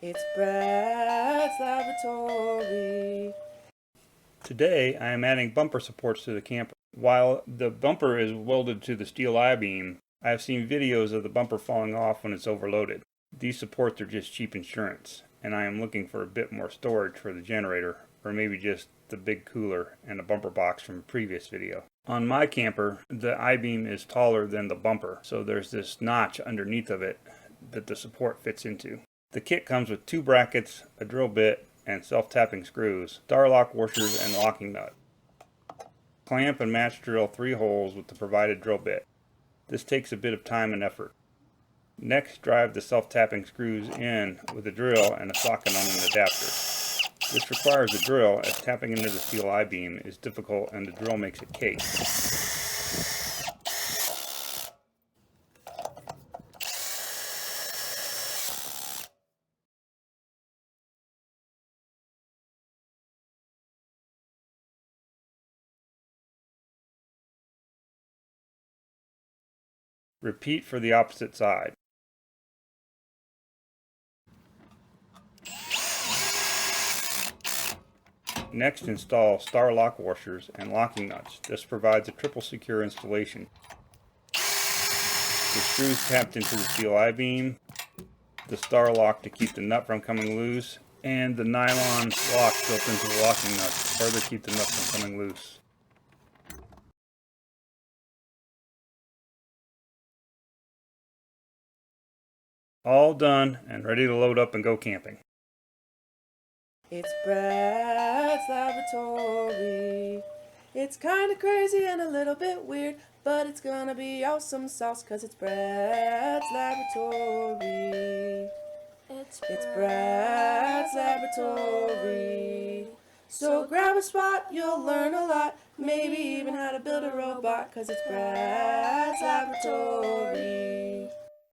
It's Brad's Laboratory. Today I am adding bumper supports to the camper. While the bumper is welded to the steel I-beam, I have seen videos of the bumper falling off when it's overloaded. These supports are just cheap insurance, and I am looking for a bit more storage for the generator, or maybe just the big cooler and a bumper box from a previous video. On my camper, the I-beam is taller than the bumper, so there's this notch underneath of it that the support fits into. The kit comes with 2 brackets, a drill bit, and self-tapping screws, star lock washers, and locking nut. Clamp and match drill 3 holes with the provided drill bit. This takes a bit of time and effort. Next, drive the self-tapping screws in with a drill and a socket on an adapter. This requires a drill, as tapping into the steel I-beam is difficult and the drill makes it case. Repeat for the opposite side. Next, install star lock washers and locking nuts. This provides a triple secure installation. The screws tapped into the steel I-beam, the star lock to keep the nut from coming loose, and the nylon lock built into the locking nut to further keep the nut from coming loose. All done and ready to load up and go camping. It's Brad's Laboratory. It's kinda crazy and a little bit weird, but it's gonna be awesome sauce, 'cause it's Brad's Laboratory. It's Brad's Laboratory. So grab a spot, you'll learn a lot, maybe even how to build a robot, 'cause it's Brad's Laboratory.